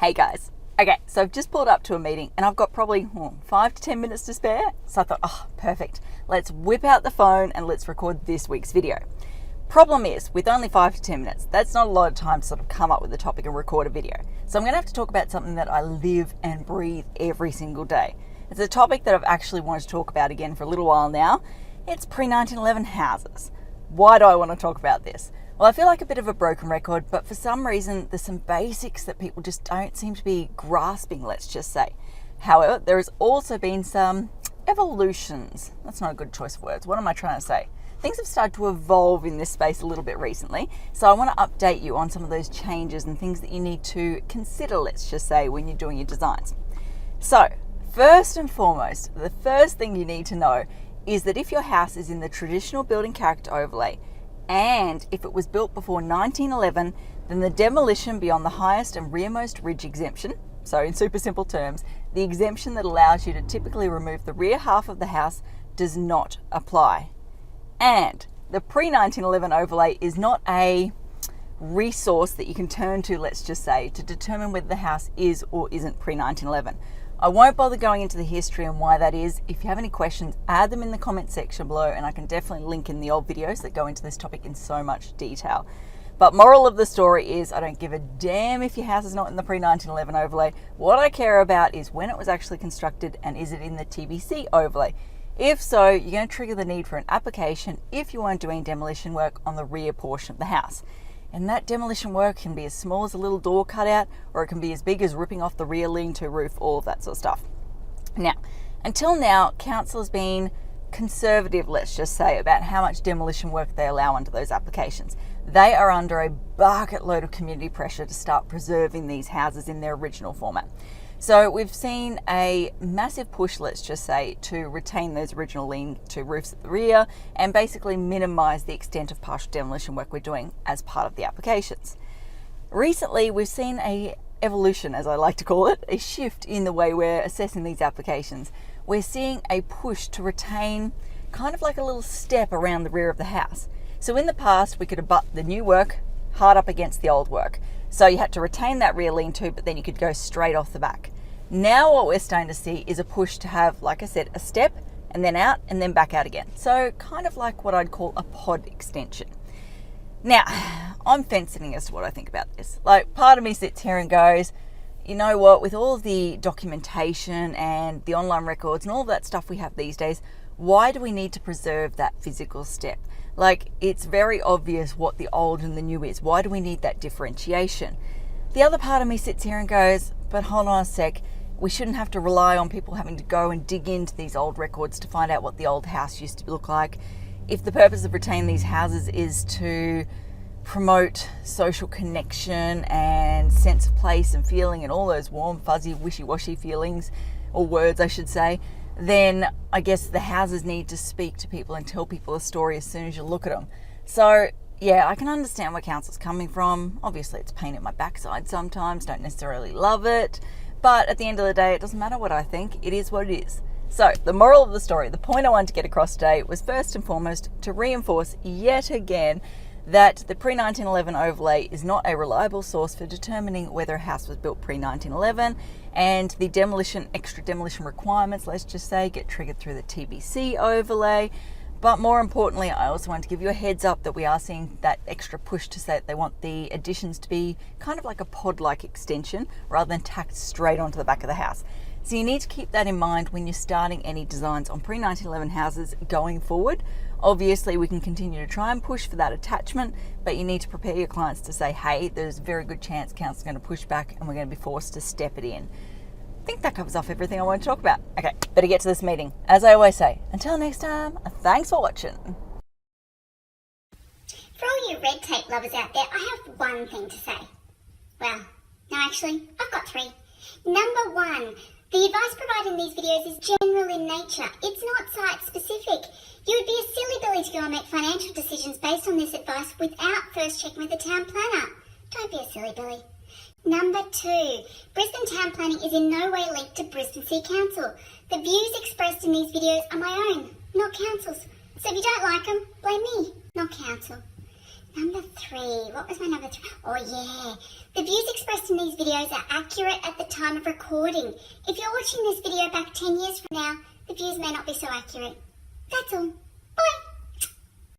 Hey guys. Okay, so I've just pulled up to a meeting and I've got probably 5 to 10 minutes to spare. So I thought, oh, perfect. Let's whip out the phone and let's record this week's video. Problem is, with only 5 to 10 minutes, that's not a lot of time to sort of come up with a topic and record a video. So I'm going to have to talk about something that I live and breathe every single day. It's a topic that I've actually wanted to talk about again for a little while now. It's pre-1911 houses. Why do I want to talk about this? Well, I feel like a bit of a broken record, but for some reason, there's some basics that people just don't seem to be grasping, let's just say. However, there has also been some evolutions. That's not a good choice of words. What am I trying to say? Things have started to evolve in this space a little bit recently, so I want to update you on some of those changes and things that you need to consider, let's just say, when you're doing your designs. So, first and foremost, the first thing you need to know is that if your house is in the traditional building character overlay, and if it was built before 1911, then the demolition beyond the highest and rearmost ridge exemption, so in super simple terms, the exemption that allows you to typically remove the rear half of the house does not apply. And the pre-1911 overlay is not a resource that you can turn to, let's just say, to determine whether the house is or isn't pre-1911. I won't bother going into the history and why that is. If you have any questions, add them in the comment section below, and I can definitely link in the old videos that go into this topic in so much detail. But moral of the story is I don't give a damn if your house is not in the pre-1911 overlay. What I care about is when it was actually constructed and is it in the TBC overlay. If so, you're going to trigger the need for an application if you aren't doing demolition work on the rear portion of the house. And that demolition work can be as small as a little door cutout, or it can be as big as ripping off the rear lean-to roof, all of that sort of stuff. Now, until now, council has been conservative, let's just say, about how much demolition work they allow under those applications. They are under a bucket load of community pressure to start preserving these houses in their original format. So we've seen a massive push, let's just say, to retain those original lean-to roofs at the rear and basically minimise the extent of partial demolition work we're doing as part of the applications. Recently, we've seen a evolution, as I like to call it, a shift in the way we're assessing these applications. We're seeing a push to retain kind of like a little step around the rear of the house. So in the past, we could abut the new work hard up against the old work. So you had to retain that rear lean-to, but then you could go straight off the back. Now what we're starting to see is a push to have, like I said, a step and then out and then back out again. So kind of like what I'd call a pod extension. Now, I'm fencing as to what I think about this. Like, part of me sits here and goes, you know what, with all of the documentation and the online records and all of that stuff we have these days, why do we need to preserve that physical step? Like, it's very obvious what the old and the new is. Why do we need that differentiation? The other part of me sits here and goes, but hold on a sec, we shouldn't have to rely on people having to go and dig into these old records to find out what the old house used to look like. If the purpose of retaining these houses is to promote social connection and sense of place and feeling and all those warm, fuzzy, wishy-washy feelings, or words I should say, then I guess the houses need to speak to people and tell people a story as soon as you look at them. So yeah, I can understand where council's coming from. Obviously it's a pain in my backside sometimes, don't necessarily love it, but at the end of the day, it doesn't matter what I think, it is what it is. So the moral of the story, the point I wanted to get across today was first and foremost to reinforce yet again that the pre-1911 overlay is not a reliable source for determining whether a house was built pre-1911, and the extra demolition requirements, let's just say, get triggered through the TBC overlay. But more importantly, I also want to give you a heads up that we are seeing that extra push to say that they want the additions to be kind of like a pod-like extension rather than tacked straight onto the back of the house. So you need to keep that in mind when you're starting any designs on pre-1911 houses going forward. Obviously, we can continue to try and push for that attachment, but you need to prepare your clients to say, hey, there's a very good chance council's going to push back and we're going to be forced to step it in. I think that covers off everything I want to talk about. Okay, better get to this meeting. As I always say, until next time, thanks for watching. For all you red tape lovers out there, I have one thing to say. Well, no, actually, I've got three. Number one, the advice provided in these videos is general in nature. It's not site-specific. You would be a silly Billy to go and make financial decisions based on this advice without first checking with the town planner. Don't be a silly Billy. Number two, Brisbane town planning is in no way linked to Brisbane City Council. The views expressed in these videos are my own, not council's. So if you don't like them, blame me, not council. Number 3. What was my number 3? Oh, yeah. The views expressed in these videos are accurate at the time of recording. If you're watching this video back 10 years from now, the views may not be so accurate. That's all.